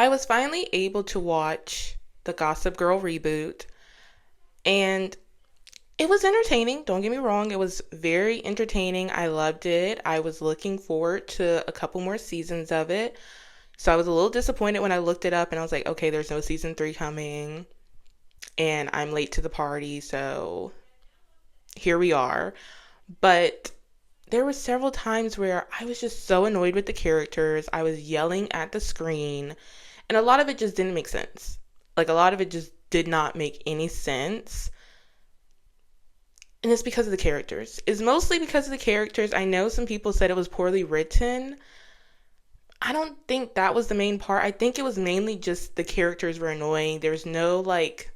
I was finally able to watch the Gossip Girl reboot, and it was entertaining. Don't get me wrong, it was very entertaining. I loved it. I was looking forward to a couple more seasons of it. So I was a little disappointed when I looked it up and I was like, okay, there's no season 3 coming, and I'm late to the party, so here we are. But there were several times where I was just so annoyed with the characters. I was yelling at the screen, and a lot of it just didn't make sense. Like, a lot of it just did not make any sense. And it's because of the characters. It's mostly because of the characters. I know some people said it was poorly written. I don't think that was the main part. I think it was mainly just the characters were annoying. There's no like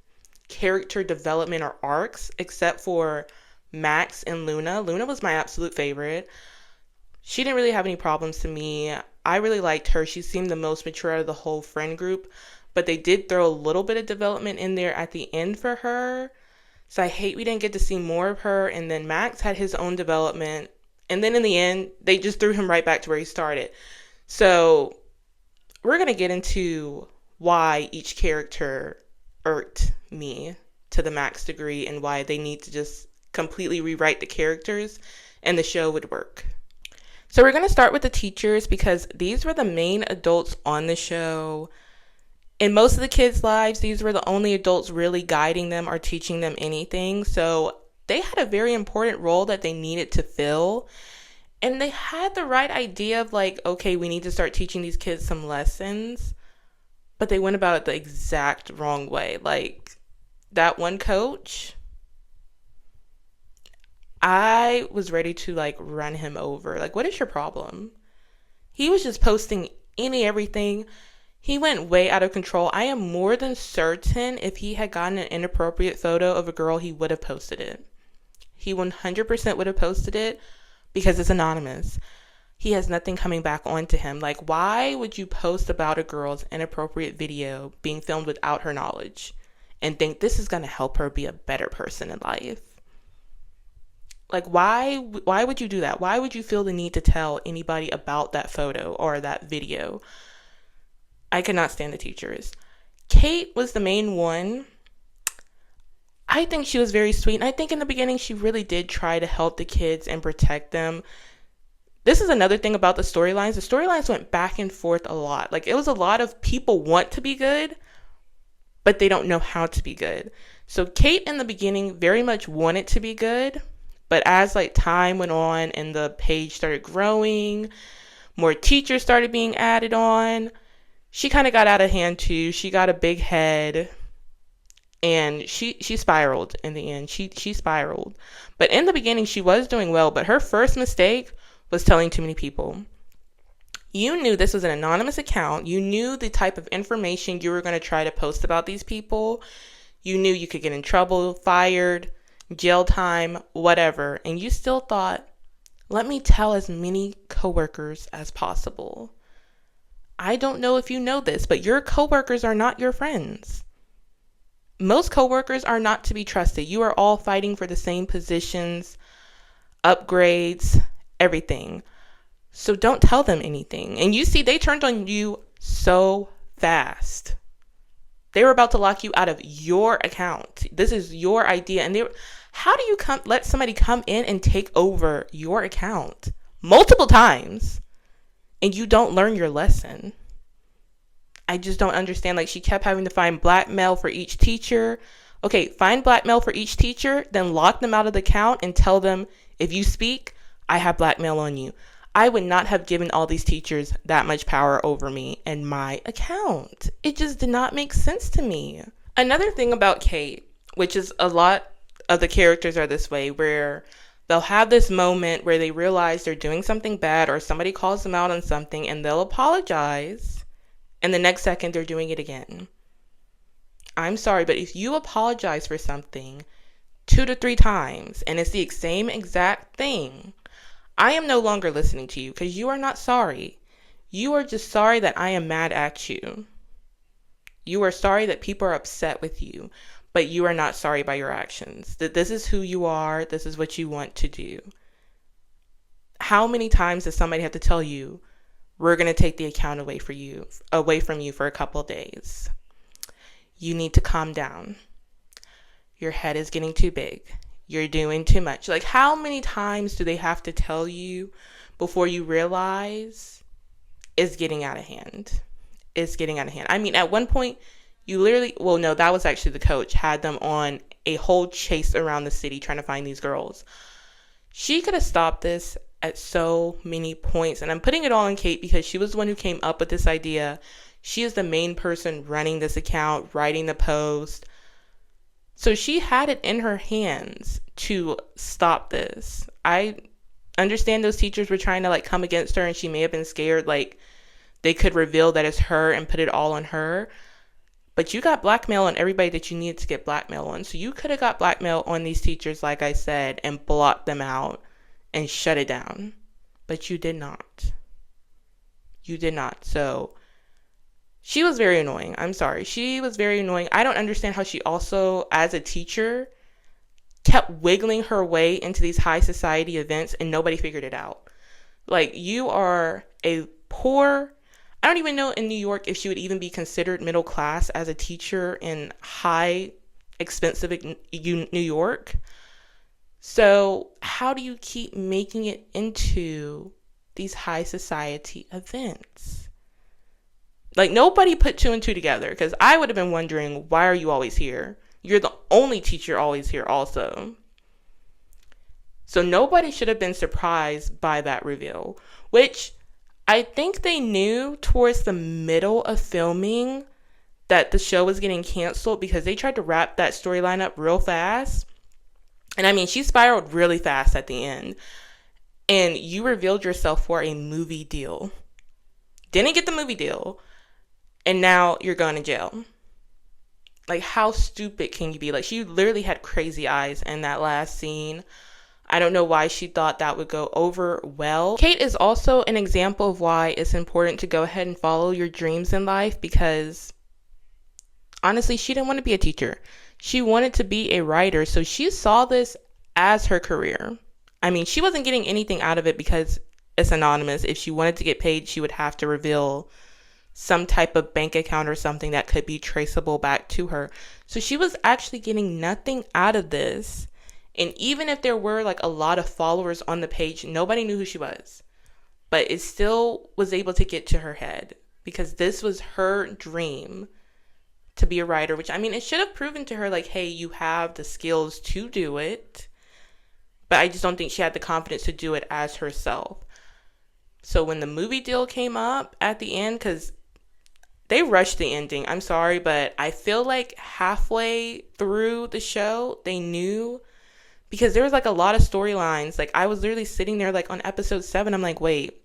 character development or arcs except for Max and Luna. Luna was my absolute favorite. She didn't really have any problems to me. I really liked her. She seemed the most mature out of the whole friend group, but they did throw a little bit of development in there at the end for her. So I hate we didn't get to see more of her. And then Max had his own development. And then in the end, they just threw him right back to where he started. So we're going to get into why each character irked me to the max degree and why they need to just completely rewrite the characters and the show would work. So we're going to start with the teachers because these were the main adults on the show. In most of the kids' lives, these were the only adults really guiding them or teaching them anything. So they had a very important role that they needed to fill. And they had the right idea of like, okay, we need to start teaching these kids some lessons. But they went about it the exact wrong way. Like, that one coach, I was ready to like run him over. Like, what is your problem? He was just posting everything. He went way out of control. I am more than certain if he had gotten an inappropriate photo of a girl, he would have posted it. He 100% would have posted it because it's anonymous. He has nothing coming back onto him. Like, why would you post about a girl's inappropriate video being filmed without her knowledge and think this is going to help her be a better person in life? Like, why would you do that? Why would you feel the need to tell anybody about that photo or that video? I could not stand the teachers. Kate was the main one. I think she was very sweet. And I think in the beginning she really did try to help the kids and protect them. This is another thing about the storylines. The storylines went back and forth a lot. Like, it was a lot of people want to be good, but they don't know how to be good. So Kate in the beginning very much wanted to be good. But as like time went on and the page started growing, more teachers started being added on, she kind of got out of hand too. She got a big head and she spiraled in the end. She spiraled. But in the beginning she was doing well, but her first mistake was telling too many people. You knew this was an anonymous account. You knew the type of information you were going to try to post about these people. You knew you could get in trouble, fired, jail time, whatever. And you still thought, let me tell as many coworkers as possible. I don't know if you know this, but your coworkers are not your friends. Most coworkers are not to be trusted. You are all fighting for the same positions, upgrades, everything. So don't tell them anything. And you see, they turned on you so fast. They were about to lock you out of your account. This is your idea. And how do you let somebody come in and take over your account multiple times and you don't learn your lesson? I just don't understand. Like, she kept having to find blackmail for each teacher. Okay, find blackmail for each teacher, then lock them out of the account and tell them, if you speak, I have blackmail on you. I would not have given all these teachers that much power over me and my account. It just did not make sense to me. Another thing about Kate, which is a lot of the characters are this way, where they'll have this moment where they realize they're doing something bad or somebody calls them out on something and they'll apologize. And the next second they're doing it again. I'm sorry, but if you apologize for something 2 to 3 times and it's the same exact thing, I am no longer listening to you because you are not sorry. You are just sorry that I am mad at you. You are sorry that people are upset with you, but you are not sorry by your actions. That this is who you are. This is what you want to do. How many times does somebody have to tell you, we're going to take the account away from you for a couple of days. You need to calm down. Your head is getting too big. You're doing too much. Like, how many times do they have to tell you before you realize it's getting out of hand? It's getting out of hand. I mean, at one point, you literally, well, no, that was actually the coach, had them on a whole chase around the city trying to find these girls. She could have stopped this at so many points. And I'm putting it all on Kate because she was the one who came up with this idea. She is the main person running this account, writing the post. So she had it in her hands to stop this. I understand those teachers were trying to like come against her and she may have been scared like they could reveal that it's her and put it all on her. But you got blackmail on everybody that you needed to get blackmail on. So you could have got blackmail on these teachers, like I said, and blocked them out and shut it down. But you did not. You did not. So she was very annoying. I'm sorry. She was very annoying. I don't understand how she also, as a teacher, kept wiggling her way into these high society events and nobody figured it out. Like, you are a poor, I don't even know in New York if she would even be considered middle class as a teacher in high, expensive New York. So how do you keep making it into these high society events? Like, nobody put two and two together, because I would have been wondering, why are you always here? You're the only teacher always here also. So nobody should have been surprised by that reveal, which I think they knew towards the middle of filming that the show was getting canceled because they tried to wrap that storyline up real fast. And I mean, she spiraled really fast at the end. And you revealed yourself for a movie deal. Didn't get the movie deal. And now you're going to jail. Like, how stupid can you be? Like, she literally had crazy eyes in that last scene. I don't know why she thought that would go over well. Kate is also an example of why it's important to go ahead and follow your dreams in life, because honestly, she didn't want to be a teacher. She wanted to be a writer. So she saw this as her career. I mean, she wasn't getting anything out of it because it's anonymous. If she wanted to get paid, she would have to reveal some type of bank account or something that could be traceable back to her. So she was actually getting nothing out of this. And even if there were like a lot of followers on the page, nobody knew who she was. But it still was able to get to her head because this was her dream to be a writer, which, I mean, it should have proven to her like, hey, you have the skills to do it. But I just don't think she had the confidence to do it as herself. So when the movie deal came up at the end, because they rushed the ending. I'm sorry, but I feel like halfway through the show, they knew, because there was like a lot of storylines. Like, I was literally sitting there like on episode 7. I'm like, wait,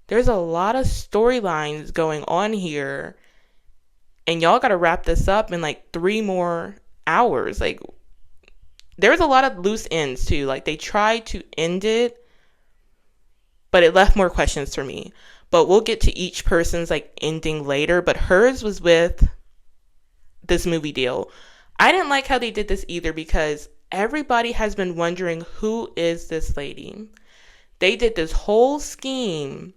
there's a lot of storylines going on here. And y'all got to wrap this up in like 3 more hours. Like, there was a lot of loose ends too. Like, they tried to end it, but it left more questions for me. But we'll get to each person's like ending later. But hers was with this movie deal. I didn't like how they did this either, because everybody has been wondering, who is this lady? They did this whole scheme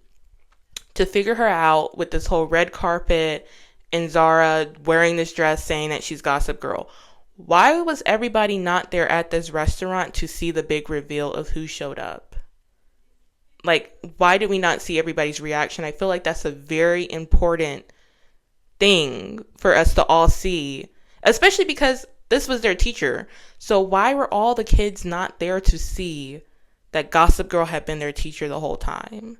to figure her out with this whole red carpet and Zara wearing this dress saying that she's Gossip Girl. Why was everybody not there at this restaurant to see the big reveal of who showed up? Like, why did we not see everybody's reaction? I feel like that's a very important thing for us to all see, especially because this was their teacher. So why were all the kids not there to see that Gossip Girl had been their teacher the whole time?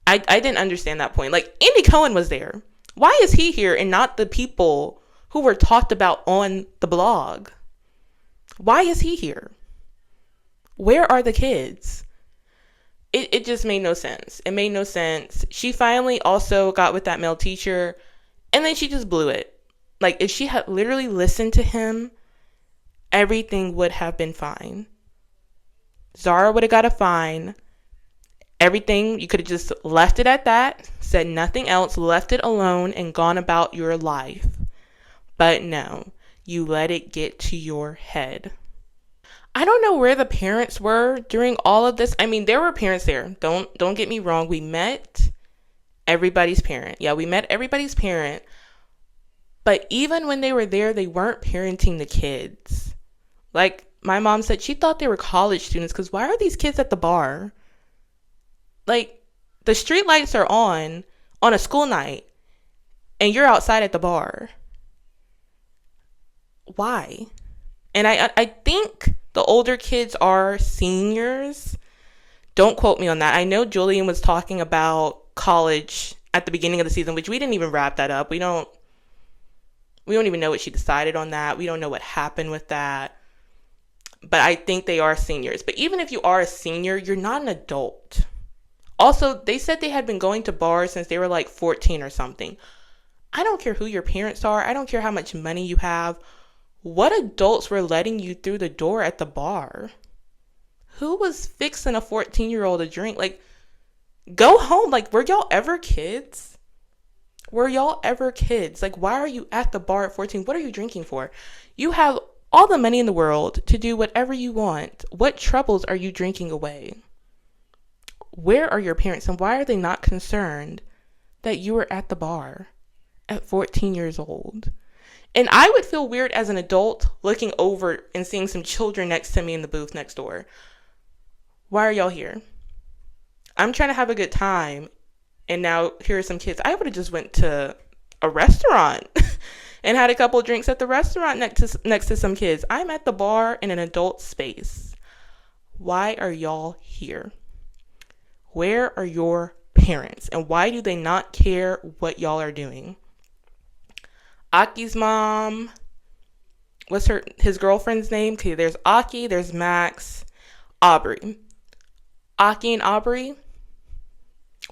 I didn't understand that point. Like, Andy Cohen was there. Why is he here and not the people who were talked about on the blog? Why is he here? Where are the kids? It just made no sense. It made no sense. She finally also got with that male teacher, and then she just blew it. Like, if she had literally listened to him, everything would have been fine. Zara would have got a fine. Everything, you could have just left it at that, said nothing else, left it alone, and gone about your life. But no, you let it get to your head. I don't know where the parents were during all of this. I mean, there were parents there. Don't get me wrong. We met everybody's parent. Yeah, we met everybody's parent. But even when they were there, they weren't parenting the kids. Like, my mom said she thought they were college students because why are these kids at the bar? Like, the street lights are on a school night and you're outside at the bar. Why? And I think the older kids are seniors. Don't quote me on that. I know Julien was talking about college at the beginning of the season, which we didn't even wrap that up. We don't even know what she decided on that. We don't know what happened with that. But I think they are seniors. But even if you are a senior, you're not an adult. Also, they said they had been going to bars since they were like 14 or something. I don't care who your parents are. I don't care how much money you have. What adults were letting you through the door at the bar? Who was fixing a 14-year-old a drink? Like, go home. Like, were y'all ever kids? Were y'all ever kids? Like, why are you at the bar at 14? What are you drinking for? You have all the money in the world to do whatever you want. What troubles are you drinking away? Where are your parents and why are they not concerned that you were at the bar at 14 years old? And I would feel weird as an adult looking over and seeing some children next to me in the booth next door. Why are y'all here? I'm trying to have a good time. And now here are some kids. I would have just went to a restaurant and had a couple of drinks at the restaurant next to some kids. I'm at the bar in an adult space. Why are y'all here? Where are your parents? And why do they not care what y'all are doing? Aki's mom, what's his girlfriend's name? Okay, there's Aki, there's Max, Aubrey. Aki and Aubrey,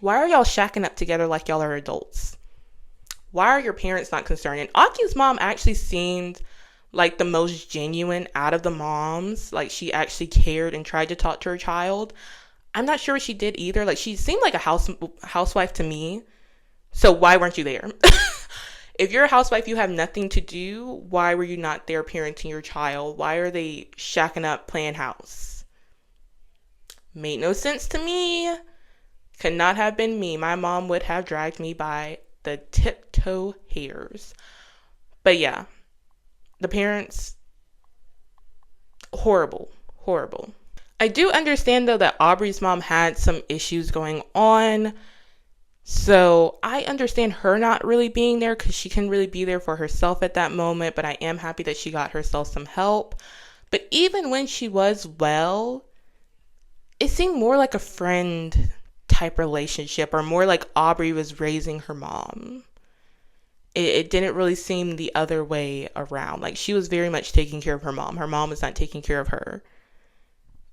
why are y'all shacking up together like y'all are adults? Why are your parents not concerned? And Aki's mom actually seemed like the most genuine out of the moms. Like, she actually cared and tried to talk to her child. I'm not sure what she did either. Like, she seemed like a housewife to me. So why weren't you there? If you're a housewife, you have nothing to do. Why were you not there parenting your child? Why are they shacking up playing house? Made no sense to me. Could not have been me. My mom would have dragged me by the tiptoe hairs. But yeah, the parents, horrible. I do understand though that Aubrey's mom had some issues going on. So I understand her not really being there because she couldn't really be there for herself at that moment. But I am happy that she got herself some help. But even when she was well, it seemed more like a friend type relationship, or more like Aubrey was raising her mom. It didn't really seem the other way around. Like, she was very much taking care of her mom. Her mom was not taking care of her.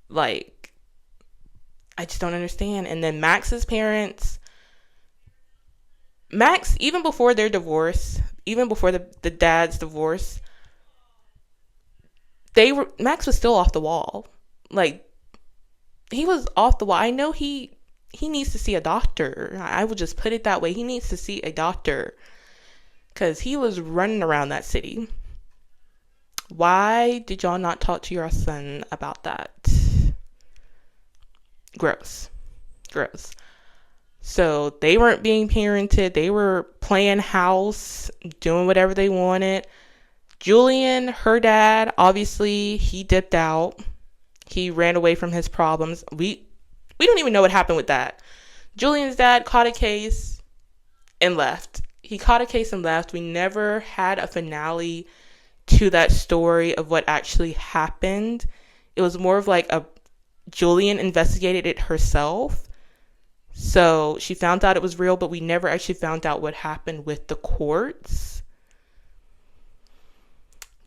Like, I just don't understand. And then Max's parents, Max, even before their divorce, even before the dad's divorce, Max was still off the wall. Like, he was off the wall. I know he needs to see a doctor. I will just put it that way. He needs to see a doctor because he was running around that city. Why did y'all not talk to your son about that? Gross. So they weren't being parented. They were playing house, doing whatever they wanted. Julien, her dad, obviously, he dipped out. He ran away from his problems. We don't even know what happened with that. Julien's dad caught a case and left. He caught a case and left. We never had a finale to that story of what actually happened. It was more of like Julien investigated it herself. So she found out it was real, but we never actually found out what happened with the courts.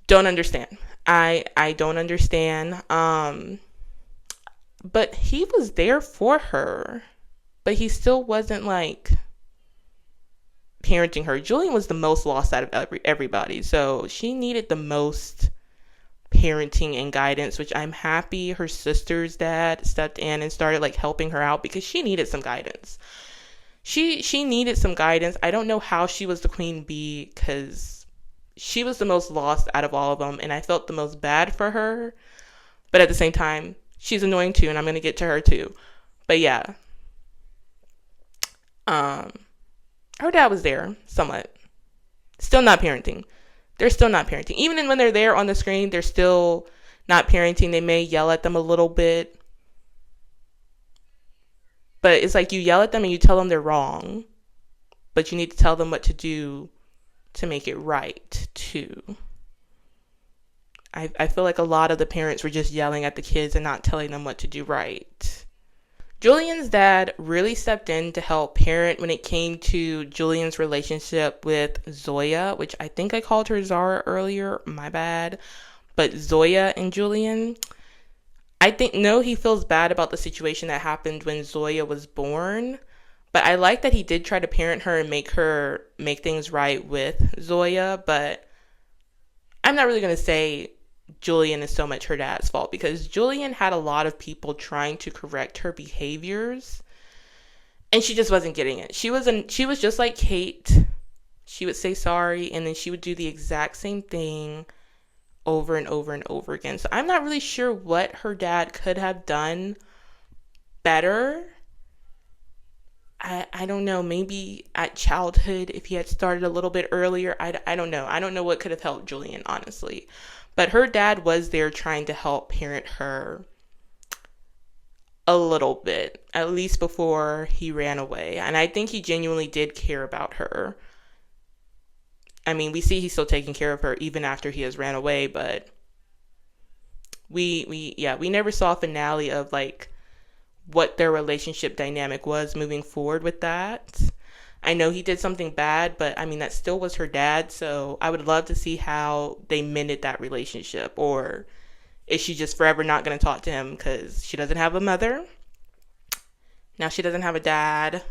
Don't understand. I don't understand. But he was there for her. But he still wasn't like parenting her. Julien was the most lost out of everybody. So she needed the most parenting and guidance, which I'm happy her sister's dad stepped in and started like helping her out because she needed some guidance. She needed some guidance. I don't know how she was the queen bee because she was the most lost out of all of them, and I felt the most bad for her. But at the same time, she's annoying too, and I'm going to get to her too. But yeah. her dad was there somewhat. Still not parenting. They're still not parenting. Even when they're there on the screen, they're still not parenting. They may yell at them a little bit, but it's like you yell at them and you tell them they're wrong, but you need to tell them what to do to make it right too. I feel like a lot of the parents were just yelling at the kids and not telling them what to do right. Julian's dad really stepped in to help parent when it came to Julian's relationship with Zoya, which I think I called her Zara earlier, my bad. But Zoya and Julien, I think, no, he feels bad about the situation that happened when Zoya was born. But I like that he did try to parent her and make things right with Zoya. But I'm not really going to say Julien is so much her dad's fault, because Julien had a lot of people trying to correct her behaviors and she just wasn't getting it. She was just like Kate. She would say sorry and then she would do the exact same thing over and over and over again. So I'm not really sure what her dad could have done better. I don't know, maybe at childhood, if he had started a little bit earlier. I don't know. I don't know what could have helped Julien, honestly. But her dad was there trying to help parent her a little bit, at least before he ran away. And I think he genuinely did care about her. I mean, we see he's still taking care of her even after he has ran away, but we never saw a finale of like what their relationship dynamic was moving forward with that. I know he did something bad, but I mean, that still was her dad. So I would love to see how they mended that relationship. Or is she just forever not going to talk to him because she doesn't have a mother? Now she doesn't have a dad.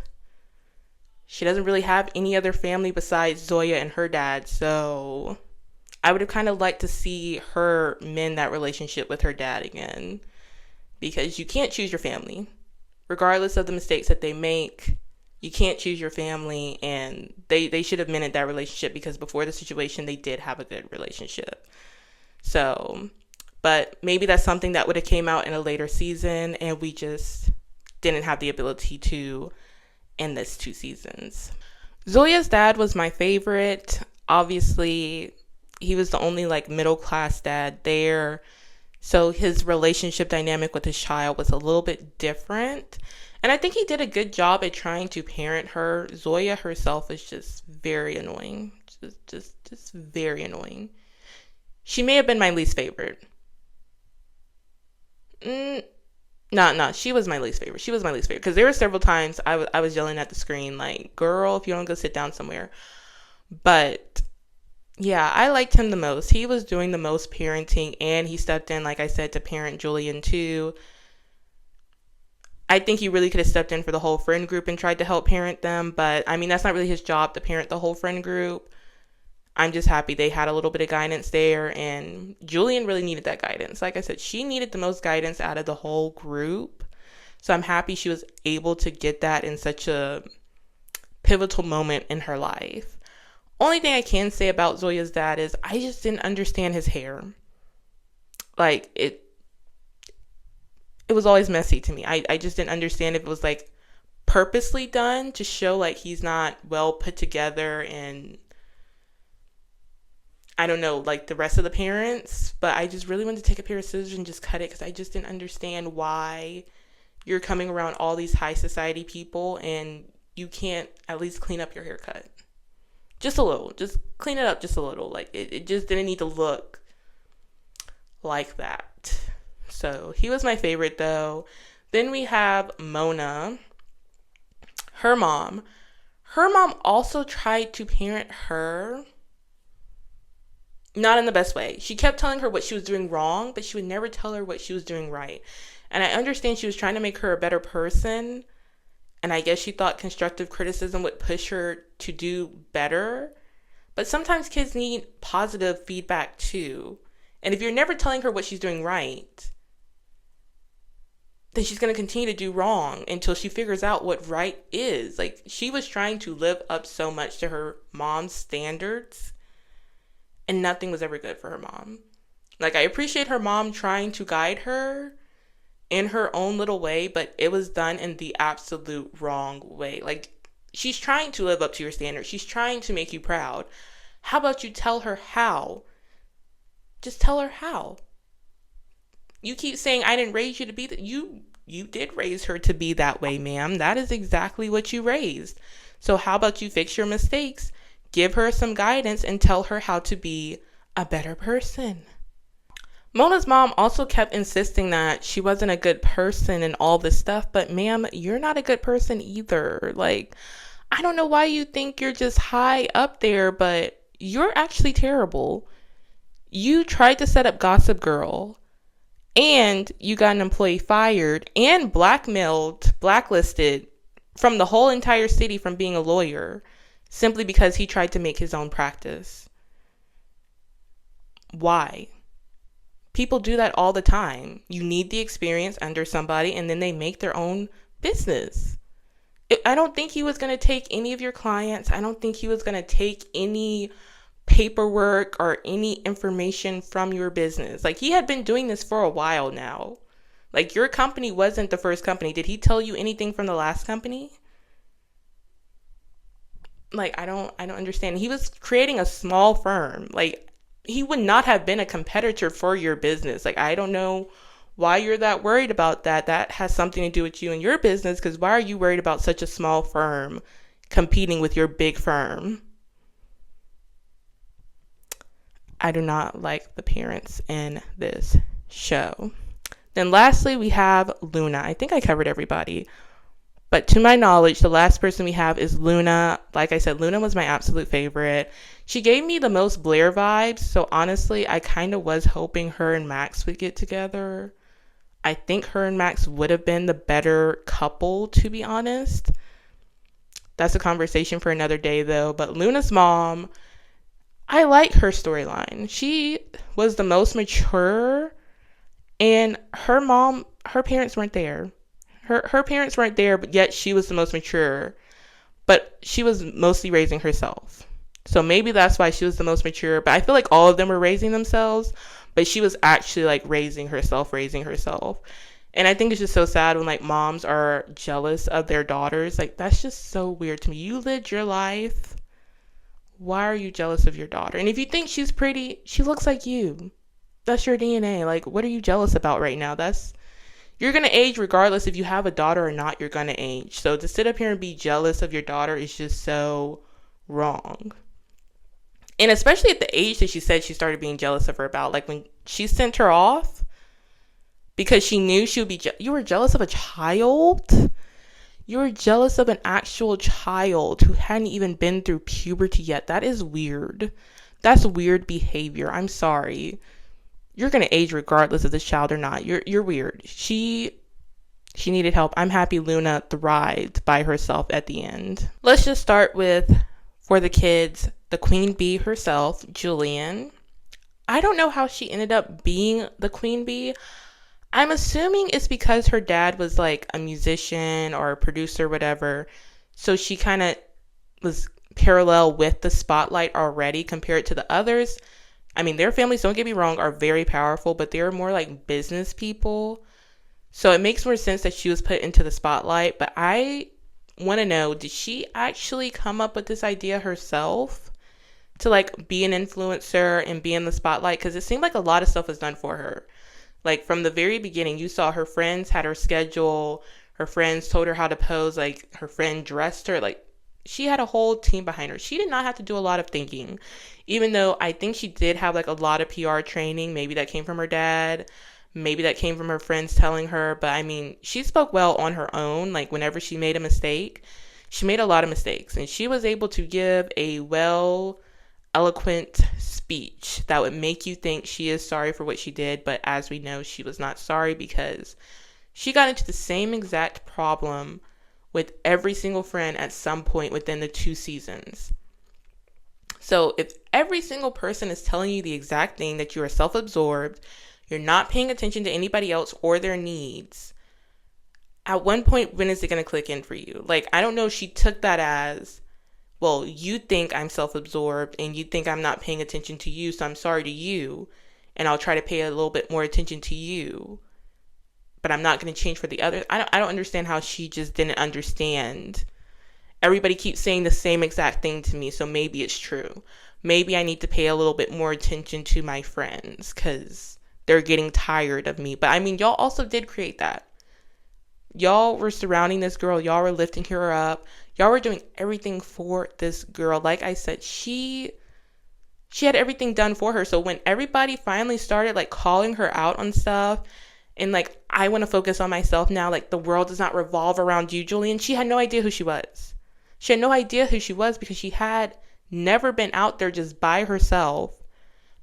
She doesn't really have any other family besides Zoya and her dad. So I would have kind of liked to see her mend that relationship with her dad again. Because you can't choose your family. Regardless of the mistakes that they make, you can't choose your family, and they should have mended that relationship, because before the situation, they did have a good relationship. So, but maybe that's something that would have came out in a later season, and we just didn't have the ability to end this 2 seasons. Zoya's dad was my favorite. Obviously, he was the only like middle class dad there. So his relationship dynamic with his child was a little bit different. And I think he did a good job at trying to parent her. Zoya herself is just very annoying. Just very annoying. She may have been my least favorite. No, she was my least favorite. She was my least favorite. Because there were several times I was yelling at the screen like, girl, if you don't go sit down somewhere. But yeah, I liked him the most. He was doing the most parenting, and he stepped in, like I said, to parent Julien too. I think he really could have stepped in for the whole friend group and tried to help parent them, but I mean, that's not really his job to parent the whole friend group. I'm just happy they had a little bit of guidance there, and Julien really needed that guidance. Like I said, she needed the most guidance out of the whole group. So I'm happy she was able to get that in such a pivotal moment in her life. Only thing I can say about Zoya's dad is I just didn't understand his hair. Like, it was always messy to me. I just didn't understand if it was like purposely done to show like he's not well put together, and I don't know, like the rest of the parents. But I just really wanted to take a pair of scissors and just cut it, because I just didn't understand why you're coming around all these high society people and you can't at least clean up your haircut. Just a little. Just clean it up just a little. Like, it just didn't need to look like that. So, he was my favorite, though. Then we have Mona. Her mom. Her mom also tried to parent her. Not in the best way. She kept telling her what she was doing wrong, but she would never tell her what she was doing right. And I understand she was trying to make her a better person. And I guess she thought constructive criticism would push her to do better. But sometimes kids need positive feedback too. And if you're never telling her what she's doing right, then she's going to continue to do wrong until she figures out what right is. Like, she was trying to live up so much to her mom's standards, and nothing was ever good for her mom. Like, I appreciate her mom trying to guide her in her own little way, but it was done in the absolute wrong way. Like, she's trying to live up to your standards. She's trying to make you proud. How about you tell her how? Just tell her how. You keep saying, I didn't raise you to be that. You did raise her to be that way, ma'am. That is exactly what you raised. So how about you fix your mistakes, give her some guidance, and tell her how to be a better person. Mona's mom also kept insisting that she wasn't a good person and all this stuff, but ma'am, you're not a good person either. Like, I don't know why you think you're just high up there, but you're actually terrible. You tried to set up Gossip Girl, and you got an employee fired and blacklisted from the whole entire city from being a lawyer simply because he tried to make his own practice. Why? People do that all the time. You need the experience under somebody, and then they make their own business. I don't think he was going to take any of your clients. I don't think he was going to take any paperwork or any information from your business. Like, he had been doing this for a while now. Like, your company wasn't the first company. Did he tell you anything from the last company? Like, I don't understand. He was creating a small firm. Like, he would not have been a competitor for your business. Like, I don't know why you're that worried about that. That has something to do with you and your business, because why are you worried about such a small firm competing with your big firm? I do not like the parents in this show. Then lastly, we have Luna. I think I covered everybody. But to my knowledge, the last person we have is Luna. Like I said, Luna was my absolute favorite. She gave me the most Blair vibes. So honestly, I kind of was hoping her and Max would get together. I think her and Max would have been the better couple, to be honest. That's a conversation for another day, though. But Luna's mom, I like her storyline. She was the most mature, and her parents weren't there. Her parents weren't there, but yet she was the most mature. But she was mostly raising herself. So maybe that's why she was the most mature. But I feel like all of them were raising themselves, but she was actually like raising herself. And I think it's just so sad when like moms are jealous of their daughters. Like, that's just so weird to me. You lived your life. Why are you jealous of your daughter? And if you think she's pretty, she looks like you. That's your DNA. Like, what are you jealous about right now? You're going to age regardless if you have a daughter or not, you're going to age. So to sit up here and be jealous of your daughter is just so wrong. And especially at the age that she said she started being jealous of her about, like when she sent her off because she knew she would be, you were jealous of a child? You were jealous of an actual child who hadn't even been through puberty yet. That is weird. That's weird behavior. I'm sorry. You're going to age regardless of this child or not. You're weird. She needed help. I'm happy Luna thrived by herself at the end. Let's just start with, for the kids, the queen bee herself, Julien. I don't know how she ended up being the queen bee. I'm assuming it's because her dad was like a musician or a producer, whatever. So she kind of was parallel with the spotlight already compared to the others. I mean, their families, don't get me wrong, are very powerful, but they're more like business people. So it makes more sense that she was put into the spotlight. But I want to know, did she actually come up with this idea herself to like be an influencer and be in the spotlight? Because it seemed like a lot of stuff was done for her. Like from the very beginning, you saw her friends had her schedule. Her friends told her how to pose. Like her friend dressed her. Like she had a whole team behind her. She did not have to do a lot of thinking. Even though I think she did have like a lot of PR training. Maybe that came from her dad. Maybe that came from her friends telling her. But I mean, she spoke well on her own. Like whenever she made a mistake, she made a lot of mistakes. And she was able to give a eloquent speech that would make you think she is sorry for what she did. But as we know, she was not sorry because she got into the same exact problem with every single friend at some point within the 2 seasons. So if every single person is telling you the exact thing, that you are self-absorbed, you're not paying attention to anybody else or their needs, at one point, when is it going to click in for you? Like, I don't know if she took that as, well, you think I'm self-absorbed and you think I'm not paying attention to you, so I'm sorry to you, and I'll try to pay a little bit more attention to you, but I'm not going to change for the others. I don't understand how she just didn't understand everybody keeps saying the same exact thing to me, so maybe it's true. Maybe I need to pay a little bit more attention to my friends because they're getting tired of me. But I mean, y'all also did create that. Y'all were surrounding this girl. Y'all were lifting her up. Y'all were doing everything for this girl. Like I said, she had everything done for her. So when everybody finally started like calling her out on stuff and like, I want to focus on myself now, like the world does not revolve around you, Julien, she had no idea who she was. She had no idea who she was because she had never been out there just by herself,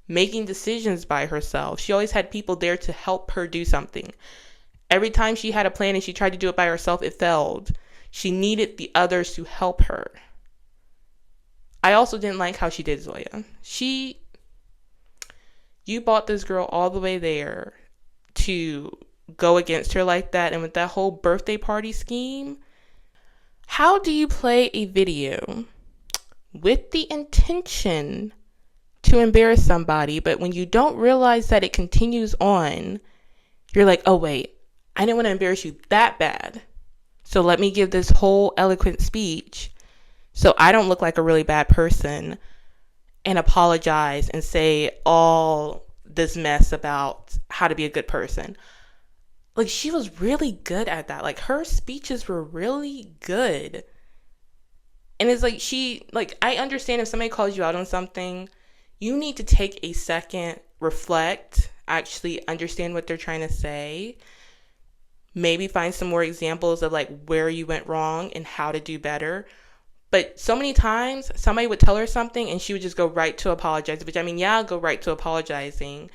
making decisions by herself. She always had people there to help her do something. Every time she had a plan and she tried to do it by herself, it failed. She needed the others to help her. I also didn't like how she did Zoya. You brought this girl all the way there to go against her like that, and with that whole birthday party scheme. How do you play a video with the intention to embarrass somebody, but when you don't realize that it continues on, you're like, oh wait, I didn't want to embarrass you that bad, so let me give this whole eloquent speech so I don't look like a really bad person and apologize and say all this mess about how to be a good person. Like, she was really good at that. Like, her speeches were really good. And it's like, I understand if somebody calls you out on something, you need to take a second, reflect, actually understand what they're trying to say. Maybe find some more examples of like where you went wrong and how to do better. But so many times somebody would tell her something and she would just go right to apologize, which I mean, yeah, I'll go right to apologizing.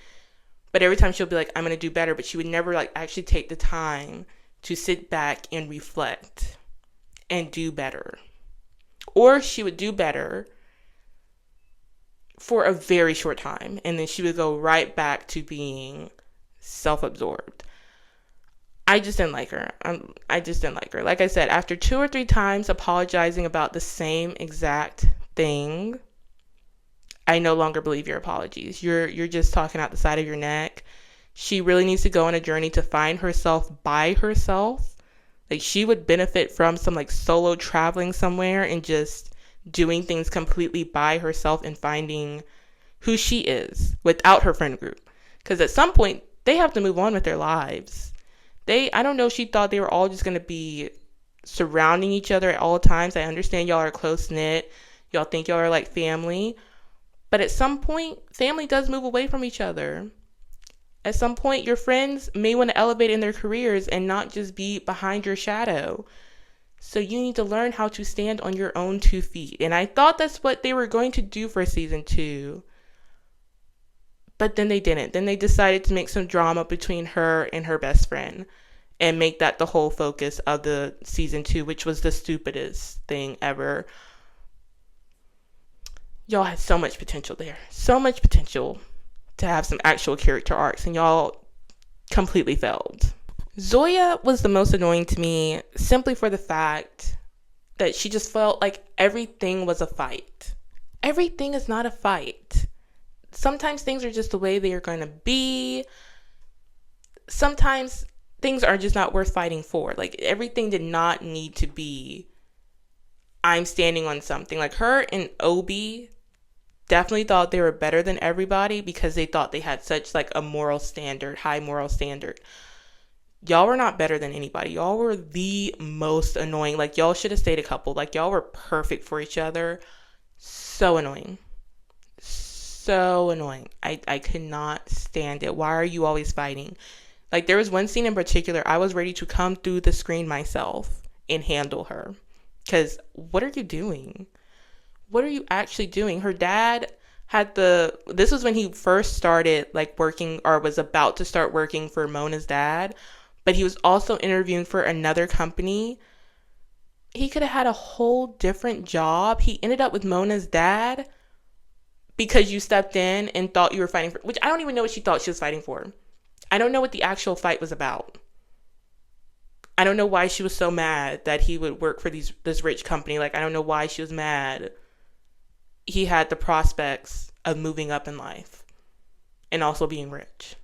But every time she'll be like, I'm going to do better. But she would never like actually take the time to sit back and reflect and do better. Or she would do better for a very short time. And then she would go right back to being self-absorbed. I just didn't like her. I just didn't like her. Like I said, after 2 or 3 times apologizing about the same exact thing, I no longer believe your apologies. You're just talking out the side of your neck. She really needs to go on a journey to find herself by herself. Like, she would benefit from some like solo traveling somewhere and just doing things completely by herself and finding who she is without her friend group. Because at some point, they have to move on with their lives. I don't know, she thought they were all just going to be surrounding each other at all times. I understand y'all are close-knit. Y'all think y'all are like family. But at some point, family does move away from each other. At some point, your friends may want to elevate in their careers and not just be behind your shadow. So you need to learn how to stand on your own 2 feet. And I thought that's what they were going to do for season 2. But then they didn't. Then they decided to make some drama between her and her best friend and make that the whole focus of the season 2, which was the stupidest thing ever. Y'all had so much potential there. So much potential to have some actual character arcs, and y'all completely failed. Zoya was the most annoying to me simply for the fact that she just felt like everything was a fight. Everything is not a fight. Sometimes things are just the way they are going to be. Sometimes things are just not worth fighting for. Like, everything did not need to be, I'm standing on something. Like, her and Obie definitely thought they were better than everybody because they thought they had such like a moral standard, high moral standard. Y'all were not better than anybody. Y'all were the most annoying. Like, y'all should have stayed a couple. Like, y'all were perfect for each other. So annoying. So annoying. I could not stand it. Why are you always fighting? Like, there was one scene in particular, I was ready to come through the screen myself and handle her. Because what are you doing? What are you actually doing? Her dad had this was when he first started like working, or was about to start working for Mona's dad, but he was also interviewing for another company. He could have had a whole different job. He ended up with Mona's dad because you stepped in and thought you were fighting for, which I don't even know what she thought she was fighting for. I don't know what the actual fight was about. I don't know why she was so mad that he would work for this rich company. Like, I don't know why she was mad. He had the prospects of moving up in life and also being rich.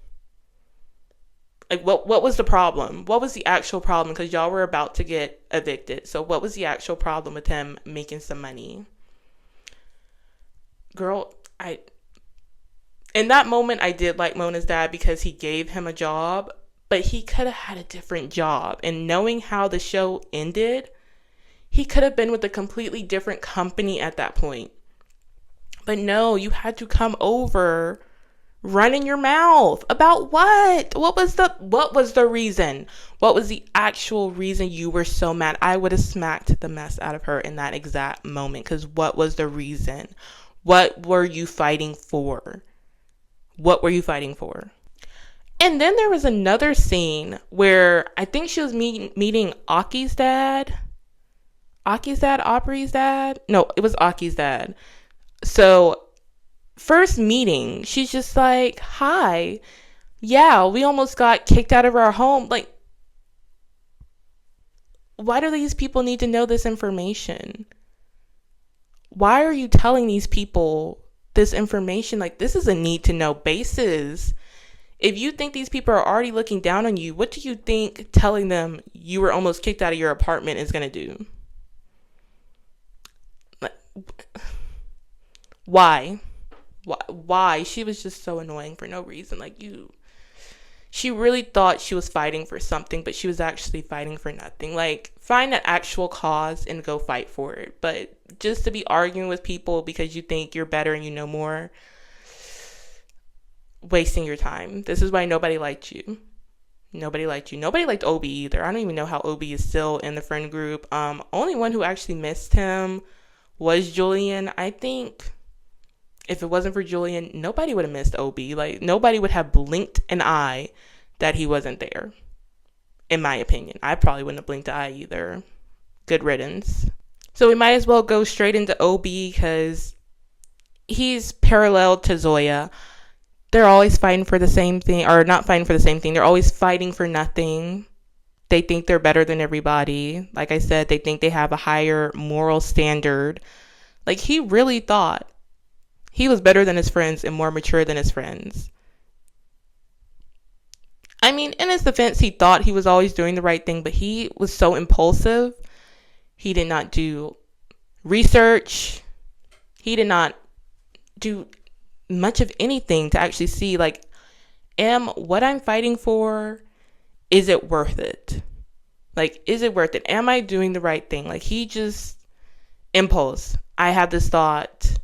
Like, what was the problem? What was the actual problem? Because y'all were about to get evicted. So what was the actual problem with him making some money? Girl, in that moment, I did like Mona's dad because he gave him a job, but he could have had a different job. And knowing how the show ended, he could have been with a completely different company at that point. But no, you had to come over running your mouth about what? What was the reason? What was the actual reason you were so mad? I would have smacked the mess out of her in that exact moment, because what was the reason? What were you fighting for? What were you fighting for? And then there was another scene where I think she was meeting Aki's dad. Aki's dad? Aubrey's dad? No, it was Aki's dad. So, first meeting, she's just like, hi. Yeah, we almost got kicked out of our home. Like, why do these people need to know this information? Why are you telling these people this information? Like, this is a need to know basis. If you think these people are already looking down on you, what do you think telling them you were almost kicked out of your apartment is going to do? Like, why? Why? She was just so annoying for no reason. Like, she really thought she was fighting for something, but she was actually fighting for nothing. Like, find an actual cause and go fight for it. But just to be arguing with people because you think you're better and you know more, wasting your time. This is why nobody liked you. Nobody liked you. Nobody liked Obie either. I don't even know how Obie is still in the friend group. Only one who actually missed him was Julien. I think if it wasn't for Julien, nobody would have missed Obie. Like, nobody would have blinked an eye that he wasn't there. In my opinion. I probably wouldn't have blinked an eye either. Good riddance. So we might as well go straight into Obie because he's parallel to Zoya. They're always fighting for the same thing, or not fighting for the same thing. They're always fighting for nothing. They think they're better than everybody. Like I said, they think they have a higher moral standard. Like, he really thought he was better than his friends and more mature than his friends. I mean, in his defense, he thought he was always doing the right thing, but he was so impulsive. He did not do research. He did not do much of anything to actually see, like, what I'm fighting for, is it worth it? Like, is it worth it? Am I doing the right thing? Like, he just impulse. I have this thought.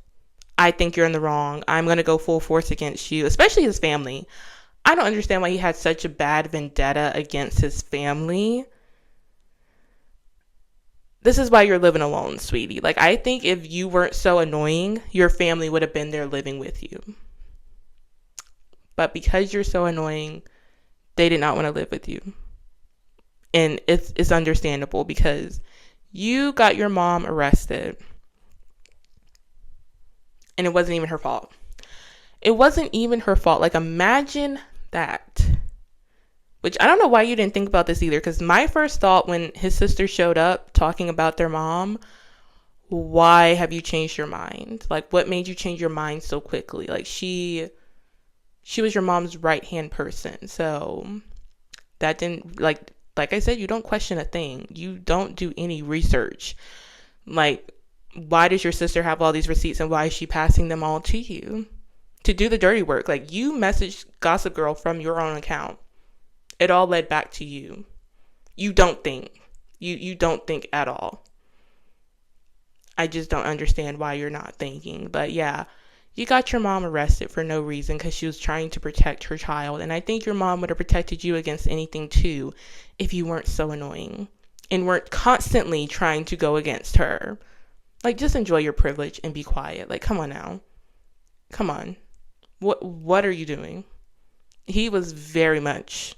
I think you're in the wrong. I'm going to go full force against you, especially his family. I don't understand why he had such a bad vendetta against his family. This is why you're living alone, sweetie. Like, I think if you weren't so annoying, your family would have been there living with you. But because you're so annoying, they did not want to live with you. And it's understandable because you got your mom arrested. And it wasn't even her fault. It wasn't even her fault. Like, imagine that. Which, I don't know why you didn't think about this either. Because my first thought when his sister showed up talking about their mom, why have you changed your mind? Like, what made you change your mind so quickly? Like, she was your mom's right-hand person. So, that didn't, like I said, you don't question a thing. You don't do any research. Like, why does your sister have all these receipts and why is she passing them all to you? To do the dirty work. Like, you messaged Gossip Girl from your own account. It all led back to you. You don't think. You don't think at all. I just don't understand why you're not thinking. But yeah, you got your mom arrested for no reason because she was trying to protect her child. And I think your mom would have protected you against anything too if you weren't so annoying and weren't constantly trying to go against her. Like, just enjoy your privilege and be quiet. Like, come on now. Come on. What are you doing? He was very much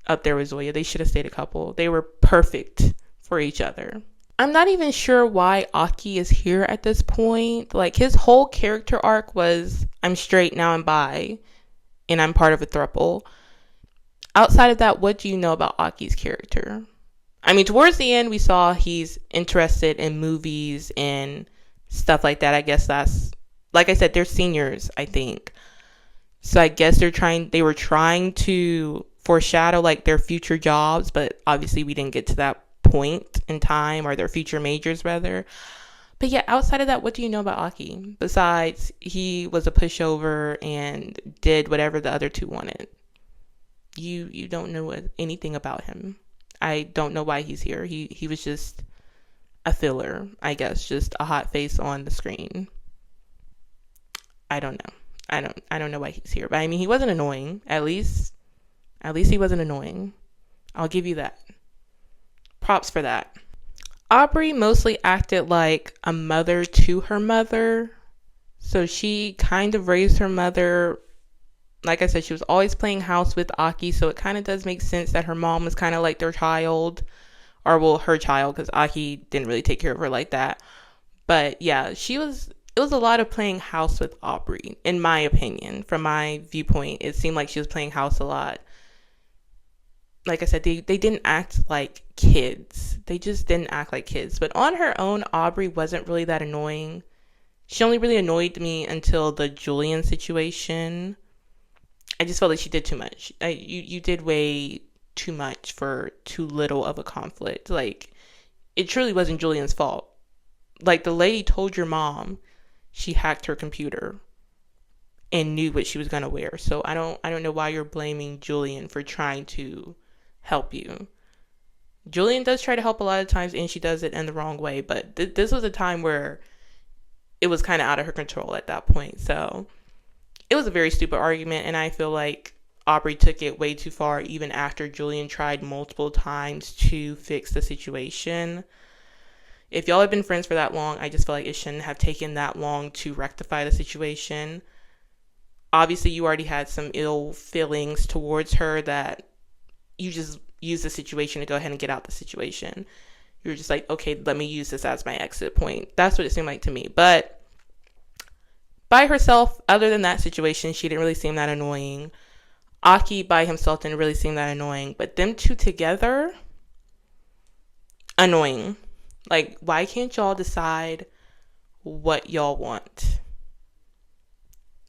up there with Zoya. They should have stayed a couple. They were perfect for each other. I'm not even sure why Aki is here at this point. Like, his whole character arc was, I'm straight, now I'm bi, and I'm part of a throuple. Outside of that, what do you know about Aki's character? I mean, towards the end, we saw he's interested in movies and stuff like that. I guess that's, like I said, they're seniors, I think. So I guess they were trying to foreshadow like their future jobs, but obviously we didn't get to that point in time, or their future majors rather. But yeah, outside of that, what do you know about Aki? Besides, he was a pushover and did whatever the other two wanted. You don't know anything about him. I don't know why he's here. He was just a filler, I guess, just a hot face on the screen. I don't know. I don't know why he's here. But I mean, he wasn't annoying. At least he wasn't annoying. I'll give you that. Props for that. Aubrey mostly acted like a mother to her mother. So she kind of raised her mother. Like I said, she was always playing house with Aki, so it kind of does make sense that her mom was kind of like their child. Or, well, her child, because Aki didn't really take care of her like that. But yeah, it was a lot of playing house with Aubrey, in my opinion. From my viewpoint, it seemed like she was playing house a lot. Like I said, they didn't act like kids. They just didn't act like kids. But on her own, Aubrey wasn't really that annoying. She only really annoyed me until the Julien situation. I just felt like she did too much. You did way too much for too little of a conflict. Like, it truly wasn't Julian's fault. Like, the lady told your mom she hacked her computer and knew what she was going to wear. So I don't know why you're blaming Julien for trying to help you. Julien does try to help a lot of times, and she does it in the wrong way. But this was a time where it was kind of out of her control at that point. So it was a very stupid argument, and I feel like Aubrey took it way too far, even after Julien tried multiple times to fix the situation. If y'all have been friends for that long, I just feel like it shouldn't have taken that long to rectify the situation. Obviously, you already had some ill feelings towards her that you just used the situation to go ahead and get out the situation. You were just like, okay, let me use this as my exit point. That's what it seemed like to me. But by herself, other than that situation, she didn't really seem that annoying. Aki by himself didn't really seem that annoying. But them two together, annoying. Like, why can't y'all decide what y'all want?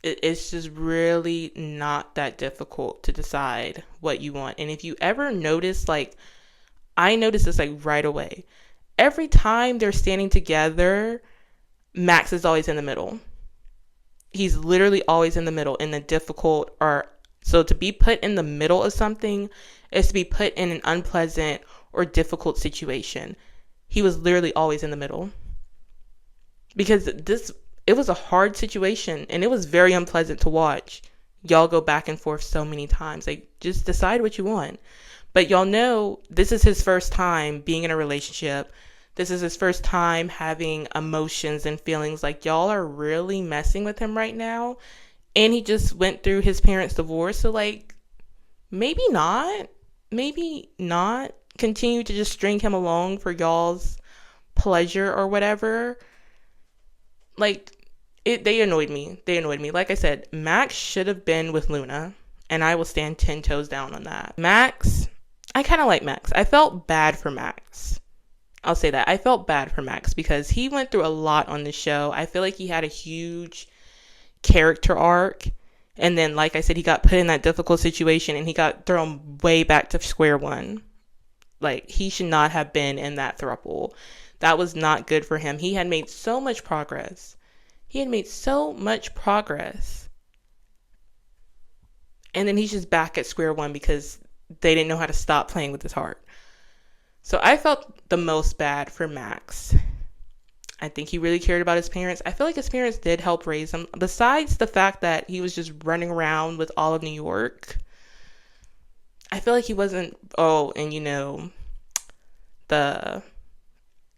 It's just really not that difficult to decide what you want. And if you ever notice, like, I noticed this like right away. Every time they're standing together, Max is always in the middle. He's literally always in the middle in the difficult, or so to be put in the middle of something is to be put in an unpleasant or difficult situation. He was literally always in the middle. Because it was a hard situation, and it was very unpleasant to watch. Y'all go back and forth so many times. Like, just decide what you want. But y'all know this is his first time being in a relationship. This is his first time having emotions and feelings. Like, y'all are really messing with him right now. And he just went through his parents' divorce. So, like, maybe not. Maybe not continue to just string him along for y'all's pleasure or whatever. Like, they annoyed me. Like I said, Max should have been with Luna, and I will stand 10 toes down on that. Max, I kind of like Max. I felt bad for Max. I'll say that. I felt bad for Max because he went through a lot on the show. I feel like he had a huge character arc, and then, like I said, he got put in that difficult situation, and he got thrown way back to square one. Like, he should not have been in that throuple. That was not good for him. He had made so much progress. And then he's just back at square one because they didn't know how to stop playing with his heart. So I felt the most bad for Max. I think he really cared about his parents. I feel like his parents did help raise him. Besides the fact that he was just running around with all of New York, I feel like he wasn't, the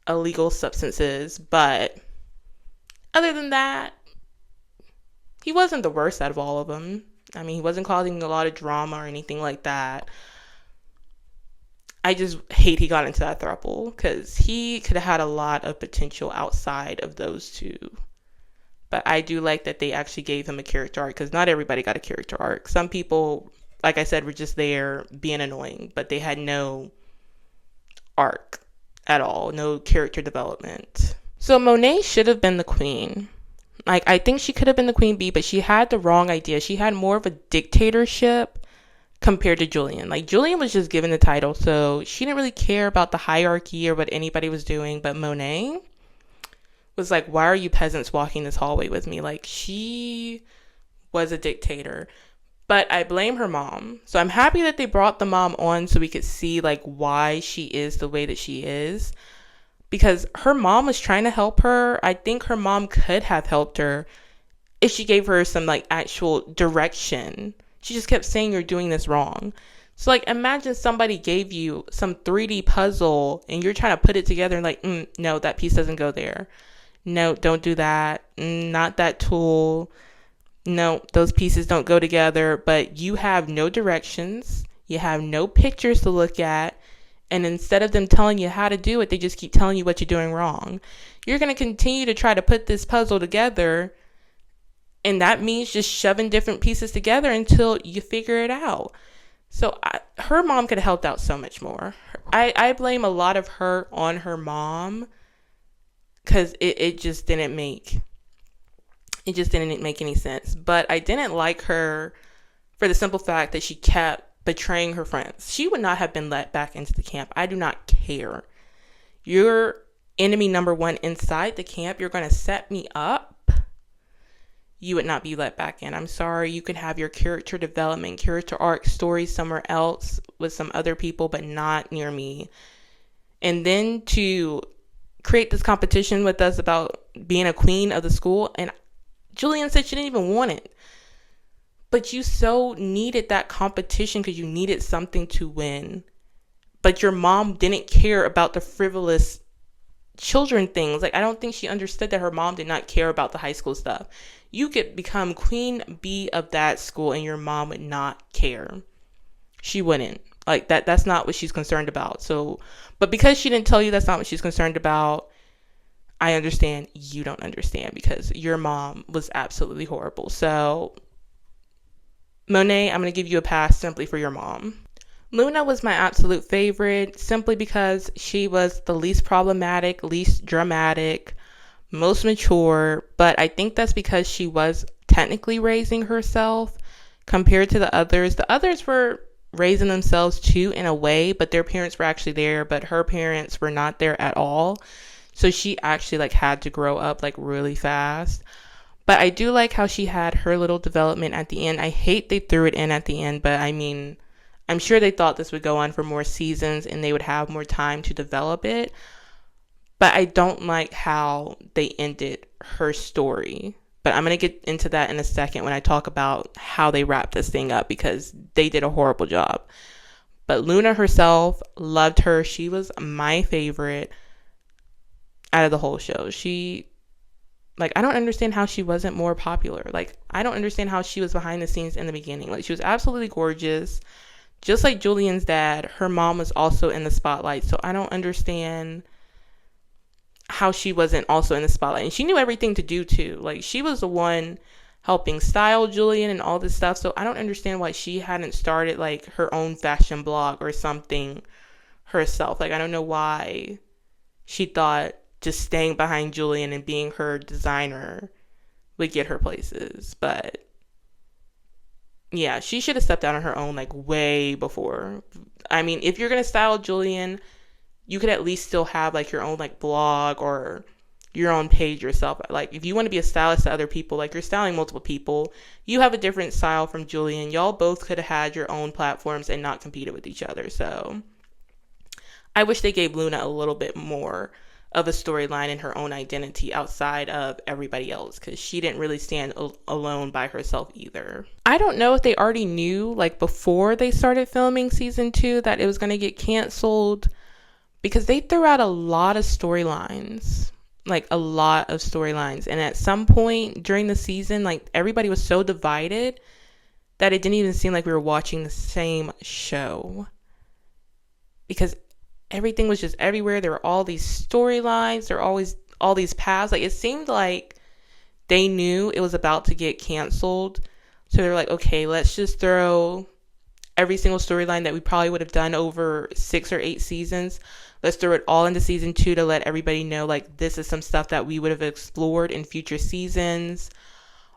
illegal substances, but other than that, he wasn't the worst out of all of them. I mean, he wasn't causing a lot of drama or anything like that. I just hate he got into that throuple because he could have had a lot of potential outside of those two. But I do like that they actually gave him a character arc, because not everybody got a character arc. Some people, like I said, were just there being annoying, but they had no arc at all, no character development. So Monet should have been the queen. Like, I think she could have been the queen bee, but she had the wrong idea. She had more of a dictatorship compared to Julien. Like, Julien was just given the title, so she didn't really care about the hierarchy or what anybody was doing. But Monet was like, why are you peasants walking this hallway with me? Like, she was a dictator. But I blame her mom. So I'm happy that they brought the mom on so we could see like why she is the way that she is. Because her mom was trying to help her. I think her mom could have helped her if she gave her some like actual direction. She just kept saying you're doing this wrong. So like imagine somebody gave you some 3D puzzle and you're trying to put it together and like, no, that piece doesn't go there. No, don't do that. Not that tool. No, those pieces don't go together. But you have no directions. You have no pictures to look at. And instead of them telling you how to do it, they just keep telling you what you're doing wrong. You're going to continue to try to put this puzzle together. And that means just shoving different pieces together until you figure it out. So her mom could have helped out so much more. I blame a lot of her on her mom because it just didn't make any sense. But I didn't like her for the simple fact that she kept betraying her friends. She would not have been let back into the camp. I do not care. You're enemy number one inside the camp. You're going to set me up. You would not be let back in. I'm sorry. You could have your character development, character arc story somewhere else with some other people, but not near me. And then to create this competition with us about being a queen of the school. And Julien said she didn't even want it. But you so needed that competition because you needed something to win. But your mom didn't care about the frivolous children things. Like, I don't think she understood that her mom did not care about the high school stuff. You could become queen bee of that school and your mom would not care. She wouldn't. Like, that's not what she's concerned about. So, but because she didn't tell you that's not what she's concerned about, I understand you don't understand because your mom was absolutely horrible. So, Monet, I'm going to give you a pass simply for your mom. Luna was my absolute favorite simply because she was the least problematic, least dramatic, most mature, but I think that's because she was technically raising herself compared to the others. The others were raising themselves too in a way, but their parents were actually there, but her parents were not there at all. So she actually like had to grow up like really fast. But I do like how she had her little development at the end. I hate they threw it in at the end, but I mean, I'm sure they thought this would go on for more seasons and they would have more time to develop it. But I don't like how they ended her story. But I'm going to get into that in a second when I talk about how they wrapped this thing up because they did a horrible job. But Luna herself, loved her. She was my favorite out of the whole show. I don't understand how she wasn't more popular. Like, I don't understand how she was behind the scenes in the beginning. Like, she was absolutely gorgeous. Just like Julien's dad, her mom was also in the spotlight. So I don't understand how she wasn't also in the spotlight. And she knew everything to do too. Like, she was the one helping style Julien and all this stuff. So I don't understand why she hadn't started like her own fashion blog or something herself. Like, I don't know why she thought just staying behind Julien and being her designer would get her places. But yeah, she should have stepped out on her own like way before. I mean, if you're going to style Julien, you could at least still have like your own like blog or your own page yourself. Like, if you want to be a stylist to other people, like you're styling multiple people, you have a different style from Julien. Y'all both could have had your own platforms and not competed with each other. So I wish they gave Luna a little bit more of a storyline and her own identity outside of everybody else, because she didn't really stand alone by herself either. I don't know if they already knew like before they started filming season 2 that it was going to get canceled, because they threw out a lot of storylines, and at some point during the season, like, everybody was so divided that it didn't even seem like we were watching the same show, because everything was just everywhere. There were all these storylines. There were always all these paths. Like, it seemed like they knew it was about to get canceled. So they were like, okay, let's just throw every single storyline that we probably would have done over 6 or 8 seasons. Let's throw it all into season 2 to let everybody know, like, this is some stuff that we would have explored in future seasons.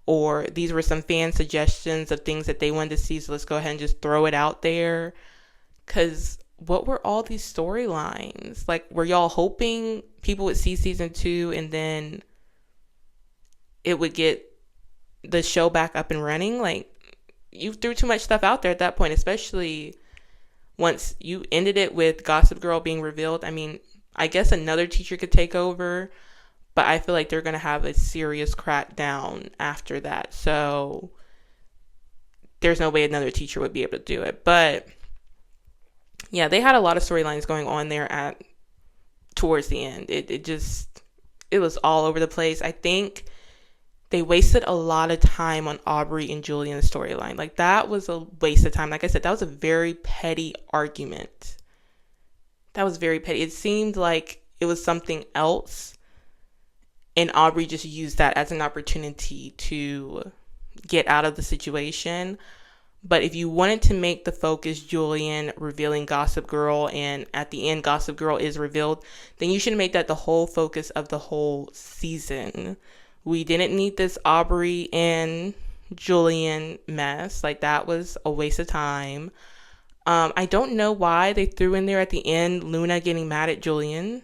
or these were some fan suggestions of things that they wanted to see, so let's go ahead and just throw it out there. Because what were all these storylines? Like, were y'all hoping people would see season 2 and then it would get the show back up and running? Like, you threw too much stuff out there at that point, especially once you ended it with Gossip Girl being revealed. I mean, I guess another teacher could take over, but I feel like they're going to have a serious crackdown after that. So there's no way another teacher would be able to do it. But yeah, they had a lot of storylines going on there towards the end. It was all over the place. I think they wasted a lot of time on Aubrey and Julien's storyline. Like, that was a waste of time. Like I said, that was a very petty argument. That was very petty. It seemed like it was something else, and Aubrey just used that as an opportunity to get out of the situation. But if you wanted to make the focus Julien revealing Gossip Girl, and at the end Gossip Girl is revealed, then you should make that the whole focus of the whole season. We didn't need this Aubrey and Julien mess. Like, that was a waste of time. I don't know why they threw in there at the end Luna getting mad at Julien.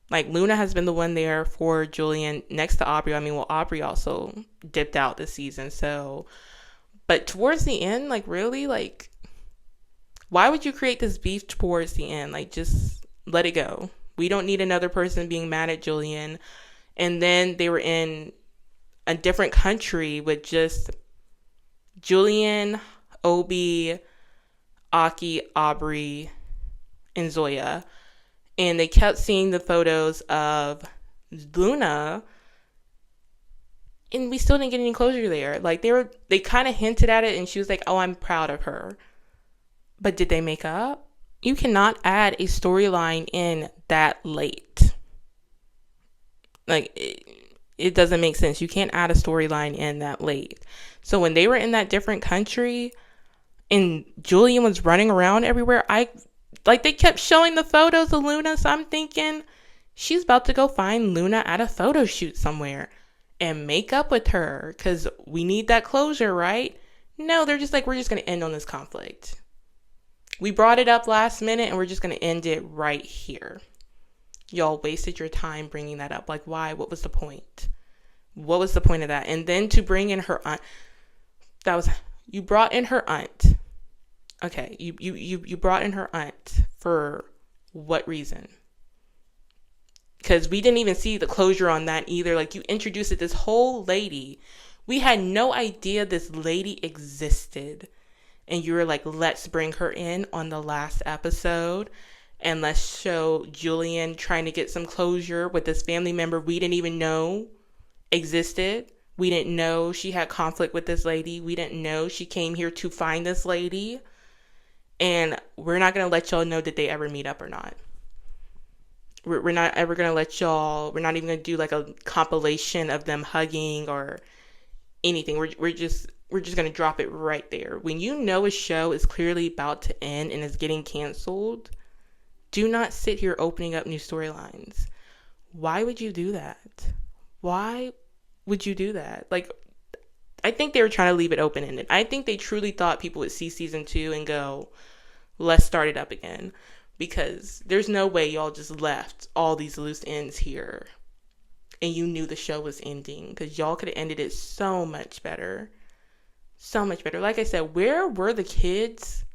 Like, Luna has been the one there for Julien next to Aubrey. I mean, well, Aubrey also dipped out this season, so. But towards the end, like, really? Like, why would you create this beef towards the end? Like, just let it go. We don't need another person being mad at Julien. And then they were in a different country with just Julien, Obie, Aki, Aubrey, and Zoya. And they kept seeing the photos of Luna, and we still didn't get any closure there. Like, they kind of hinted at it, and she was like, oh, I'm proud of her. But did they make up? You cannot add a storyline in that late. Like, it doesn't make sense. You can't add a storyline in that late. So when they were in that different country and Julien was running around everywhere, they kept showing the photos of Luna, so I'm thinking she's about to go find Luna at a photo shoot somewhere and make up with her, because we need that closure, right? No, they're just like, we're just going to end on this conflict. We brought it up last minute, and we're just going to end it right here. Y'all wasted your time bringing that up. Like, why? What was the point? What was the point of that? And then to bring in her aunt, you brought in her aunt. Okay, you brought in her aunt for what reason? Because we didn't even see the closure on that either. Like, you introduced this whole lady. We had no idea this lady existed. And you were like, let's bring her in on the last episode. And let's show Julien trying to get some closure with this family member we didn't even know existed. We didn't know she had conflict with this lady. We didn't know she came here to find this lady. And we're not going to let y'all know that they ever meet up or not. We're not ever going to let y'all, we're not even going to do like a compilation of them hugging or anything. We're just going to drop it right there. When you know a show is clearly about to end and is getting canceled, do not sit here opening up new storylines. Why would you do that? Why would you do that? Like, I think they were trying to leave it open-ended. I think they truly thought people would see season 2 and go, let's start it up again. Because there's no way y'all just left all these loose ends here and you knew the show was ending, because y'all could have ended it so much better. So much better. Like I said, where were the kids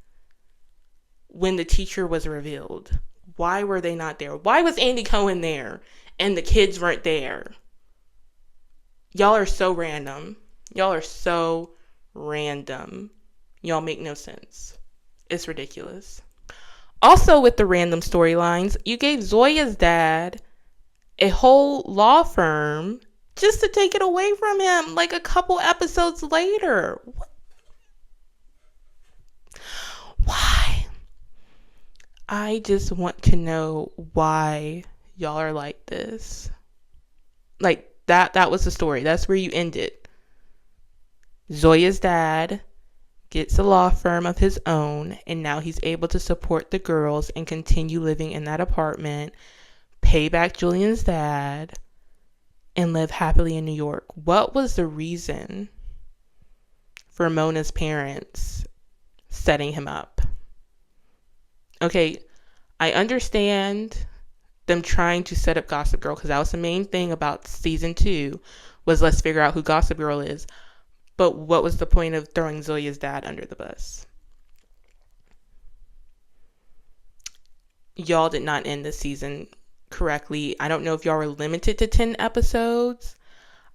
when the teacher was revealed? Why were they not there? Why was Andy Cohen there and the kids weren't there? Y'all are so random. Y'all are so random. Y'all make no sense. It's ridiculous. Also, with the random storylines, you gave Zoya's dad a whole law firm just to take it away from him like a couple episodes later. Why? I just want to know why y'all are like this. Like, that was the story. That's where you ended. Zoya's dad gets a law firm of his own, and now he's able to support the girls and continue living in that apartment, pay back Julien's dad, and live happily in New York. What was the reason for Mona's parents setting him up? Okay, I understand them trying to set up Gossip Girl, because that was the main thing about season 2, was let's figure out who Gossip Girl is. But what was the point of throwing Zoya's dad under the bus? Y'all did not end the season correctly. I don't know if y'all were limited to 10 episodes.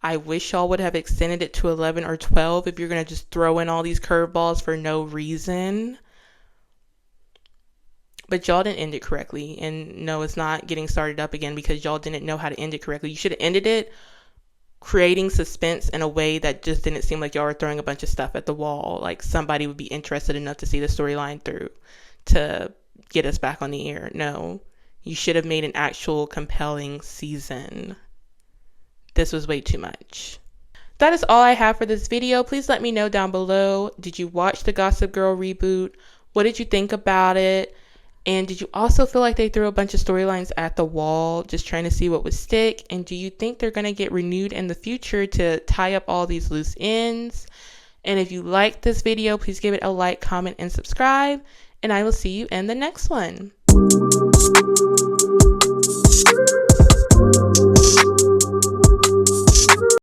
I wish y'all would have extended it to 11 or 12 if you're going to just throw in all these curveballs for no reason. But y'all didn't end it correctly. And no, it's not getting started up again because y'all didn't know how to end it correctly. You should have ended it creating suspense in a way that just didn't seem like y'all were throwing a bunch of stuff at the wall. Like somebody would be interested enough to see the storyline through to get us back on the air. No, you should have made an actual compelling season. This was way too much. That is all I have for this video. Please let me know down below. Did you watch the Gossip Girl reboot? What did you think about it? And did you also feel like they threw a bunch of storylines at the wall just trying to see what would stick? And do you think they're going to get renewed in the future to tie up all these loose ends? And if you liked this video, please give it a like, comment, and subscribe. And I will see you in the next one.